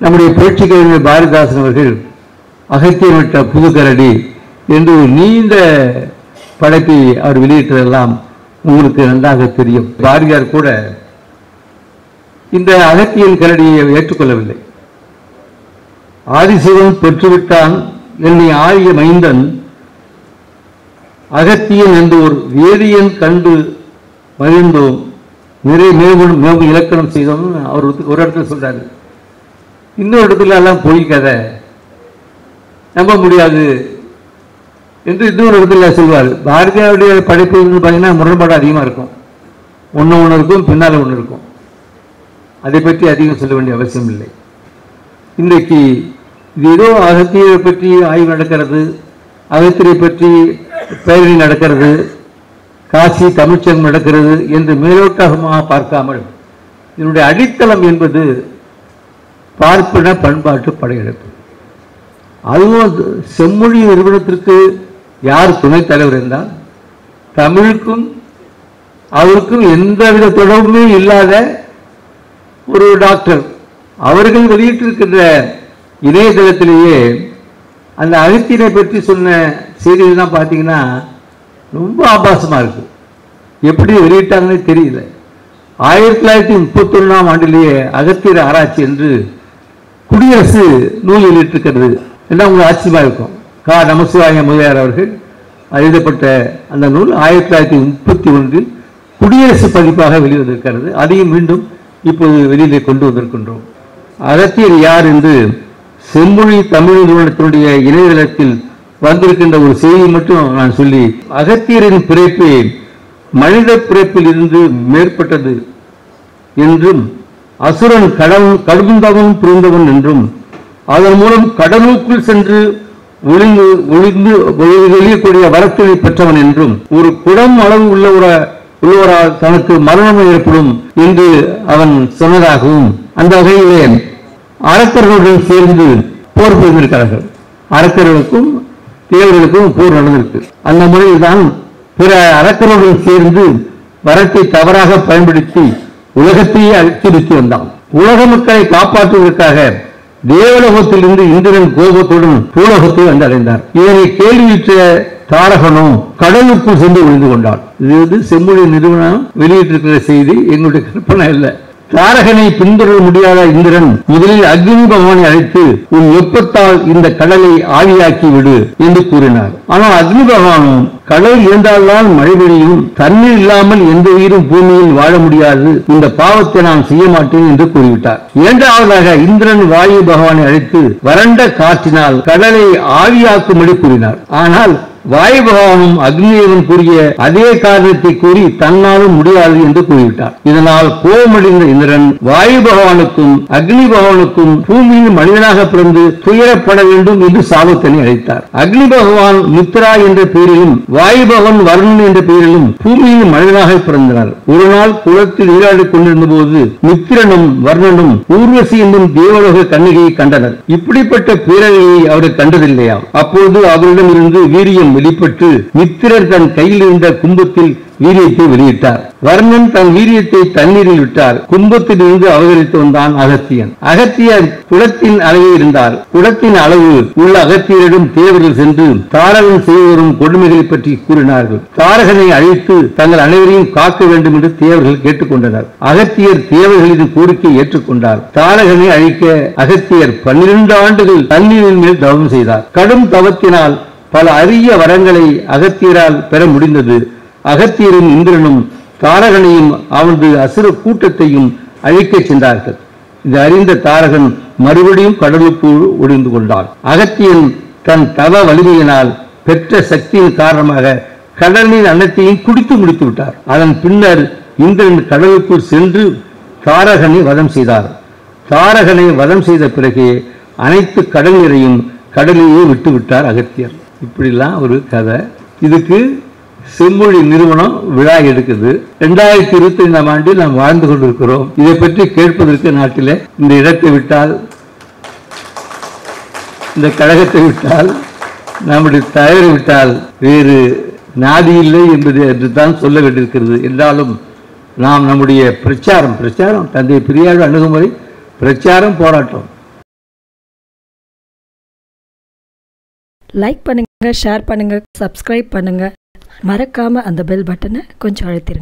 நம்முடைய புரட்சி கவிஞர் பாரதிதாசன் அவர்கள் அகத்தியமிட்ட புதுக்கரடி என்று ஒரு நீண்ட படைப்பை அவர் வெளியிட்டதெல்லாம் உங்களுக்கு நன்றாக தெரியும். பாரதியார் கூட இந்த அகத்தியன் கரடியை ஏற்றுக்கொள்ளவில்லை. ஆதிசிவன் பெற்றுவிட்டான் என்னை ஆரிய மைந்தன் அகத்தியன் என்று ஒரு வேதியன் கண்டு மகிழ்ந்தோம் நிறைய மேலும் இலக்கணம் செய்தோம் அவர் ஒரு இடத்துல சொல்றாரு. இன்னொரு இடத்துல எல்லாம் பொய் கதை நம்ப முடியாது என்று இன்னொரு இடத்துல சொல்வார். பாரதியாருடைய படைப்பு பார்த்தீங்கன்னா முரண்பாடு அதிகமாக இருக்கும். ஒன்று இருக்கும், பின்னால் ஒன்று இருக்கும். அதை பற்றி அதிகம் சொல்ல வேண்டிய அவசியம் இல்லை. இன்றைக்கு இது ஏதோ அகத்தியரை பற்றி ஆய்வு நடக்கிறது, அகத்தியரை பற்றி பேரணி நடக்கிறது, காசி தமிழ்ச்சங்கம் நடக்கிறது என்று மேலோட்டமாக பார்க்காமல் இதனுடைய அடித்தளம் என்பது பார்ப்பன பண்பாட்டு படையெடுப்பு. அதுவும் செம்மொழி நிறுவனத்திற்கு யார் துணைத் தலைவர் என்றால் தமிழுக்கும் அவருக்கும் எந்தவித தொடர்புமே இல்லாத ஒரு டாக்டர். அவர்கள் வெளியிட்டிருக்கின்ற இணையதளத்திலேயே அந்த அகத்தியனை பற்றி சொன்ன செய்திகள்லாம் பார்த்தீங்கன்னா ரொம்ப ஆபாசமாக இருக்கு. எப்படி வெளியிட்டாங்கன்னு தெரியல. 1931ஆம் ஆண்டிலேயே அகத்தியர் ஆராய்ச்சி என்று குடியரசு நூல் வெளியிட்டிருக்கிறது. எல்லாம் உங்களுக்கு ஆச்சரியமாக இருக்கும். கா நமசிவாய முதலியார் அவர்கள் எழுதப்பட்ட அந்த நூல் 1931 குடியரசு பதிப்பாக வெளிவந்திருக்கிறது. அதையும் மீண்டும் இப்போது வெளியிலே கொண்டு வந்திருக்கின்றோம். அகத்தியர் யார் என்று செம்மொழி தமிழ் நிறுவனத்தினுடைய இணையதளத்தில் வந்திருக்கின்ற ஒரு செய்தி மட்டும் நான் சொல்லி, அகத்தியரின் பிறப்பு மனித பிறப்பில் இருந்து மேற்பட்டது என்றும் அசுரன் கடுந்தவன் புரிந்தவன் என்றும் அதன் மூலம் கடலுக்குள் சென்று ஒளியக்கூடிய வரத்தினை பெற்றவன் என்றும் ஒரு குடம் அளவு உள்ளவரால் தனக்கு மரணம் ஏற்படும் என்று அவன் சொன்னதாகவும் அந்த வகையிலே அரக்கர்களுடன் சேர்ந்து போர் புரிந்திருக்கிறார்கள். அரக்கர்களுக்கும் தேவர்களுக்கும் போர் நடந்திருக்கு. அந்த முறையில் தான் பிற அரக்கர்களுடன் சேர்ந்து வரத்தை தவறாக பயன்படுத்தி உலகத்தையே அச்சுறுத்தி வந்தான். உலக மக்களை காப்பாற்றுவதற்காக தேவலோகத்திலிருந்து இந்திரன் கோபத்துடன் பூலோகத்தை வந்தடைந்தார். இதனை கேள்வியுற்ற தாரகனும் கடலுக்குள் சென்று ஒளிந்து கொண்டான். இது செம்மொழி நிறுவனம் வெளியிட்டிருக்கிற செய்தி, எங்களுடைய கற்பனை இல்லை. தாரகனை பின்தொடர முடியாத இந்திரன் முதலில் அக்னி பகவானை அழைத்து உன் வெப்பத்தால் இந்த கடலை ஆவியாக்கி விடு என்று கூறினார். ஆனால் அக்னி பகவானும் கடல் இருந்தால்தான் மழை பெய்யும், தண்ணீர் இல்லாமல் எந்த உயிரும் பூமியில் வாழ முடியாது, இந்த பாவத்தை நான் செய்ய மாட்டேன் என்று கூறிவிட்டார். இரண்டாவதாக இந்திரன் வாயு பகவானை அழைத்து வறண்ட காற்றினால் கடலை ஆவியாக்கும்படி கூறினார். ஆனால் வாயு பகவானும் அக்னிதேவன் கூறிய அதே காரணத்தை கூறி தன்னாலும் முடியாது என்று கூறிவிட்டார். இதனால் கோபமடைந்த இந்திரன் வாயு பகவானுக்கும் அக்னி பகவானுக்கும் பூமியில் மனிதனாக பிறந்து துயரப்பட வேண்டும் என்று சாபத்தினை அழைத்தார். அக்னி பகவான் மித்ரா என்ற பெயரிலும் வாயு பகவான் வருணன் என்ற பெயரிலும் பூமியில் மனிதனாக பிறந்தனர். ஒரு நாள் குளத்தில் நீராடிக் கொண்டிருந்த போது மித்திரனும் வர்ணனும் ஊர்வசி என்னும் தேவலோக கன்னிகையை கண்டனர். இப்படிப்பட்ட பேரழியை அவர் கண்டதில்லையாம். அப்போது அவரிடம் இருந்து வீரியம் வெளிப்பட்டு மித்திரர் தன் கையில் இருந்த கும்பத்தில் வீரியத்தை வெளியிட்டார். வர்ணன் தன் வீரியத்தை தண்ணீரில் விட்டார். கும்பத்தில் இருந்து அவதரித்து வந்தான் அகத்தியன். அகத்தியர் குளத்தின் அளவில் இருந்தார். குளத்தின் அளவு உள்ள அகத்தியரிடம் தேவர்கள் சென்று தாரகன் செய்து வரும் கொடுமைகளை பற்றி கூறினார்கள். தாரகனை அழைத்து தங்கள் அனைவரையும் காக்க வேண்டும் என்று தேவர்கள் கேட்டுக்கொண்டனர். அகத்தியர் தேவர்களின் கோரிக்கை ஏற்றுக்கொண்டார். தாரகனை அழிக்க அகத்தியர் 12 ஆண்டுகள் தண்ணீரின் மேல் தவம் செய்தார். கடும் தவத்தினால் பல அரிய வரங்களை அகத்தியரால் பெற முடிந்தது. அகத்தியரும் இந்திரனும் தாரகனையும் அவனது அசுர கூட்டத்தையும் அழிக்கச் சென்றார்கள். இது அறிந்த தாரகன் மறுபடியும் கடலுக்குள் ஒளிந்து கொண்டான். அகத்தியன் தன் தவ வலிமையினால் பெற்ற சக்தியின் காரணமாக கடலின் அனைத்தையும் குடித்து முடித்து விட்டார். அதன் பின்னர் இந்திரன் கடலுக்குள் சென்று தாரகனை வதம் செய்தார். தாரகனை வதம் செய்த பிறகு அனைத்து கடல் நீரையும் கடலையே விட்டு விட்டார் அகத்தியர். இப்படிலாம் ஒரு கதை. இதுக்கு செம்மொழி நிறுவனம் விழா எடுக்குது. 2025ஆம் ஆண்டில் நாம் வாழ்ந்து கொண்டிருக்கிறோம். இதை பற்றி கேட்பதற்கு நாட்டில் இந்த இடத்தை விட்டால், இந்த கழகத்தை விட்டால், நம்முடைய தலைவரை விட்டால் வேறு நாடு இல்லை என்பது என்று தான் சொல்ல வேண்டியிருக்கிறது. என்றாலும் நாம் நம்முடைய பிரச்சாரம் தந்தை பெரியார் அணுகுமுறை பிரச்சாரம் போராட்டம் லைக் பண்ணுங்க, ஷேர் பண்ணுங்க, சப்ஸ்கிரைப் பண்ணுங்க. மறக்காம அந்த பெல் பட்டனை கொஞ்சம் அழுத்திருங்க.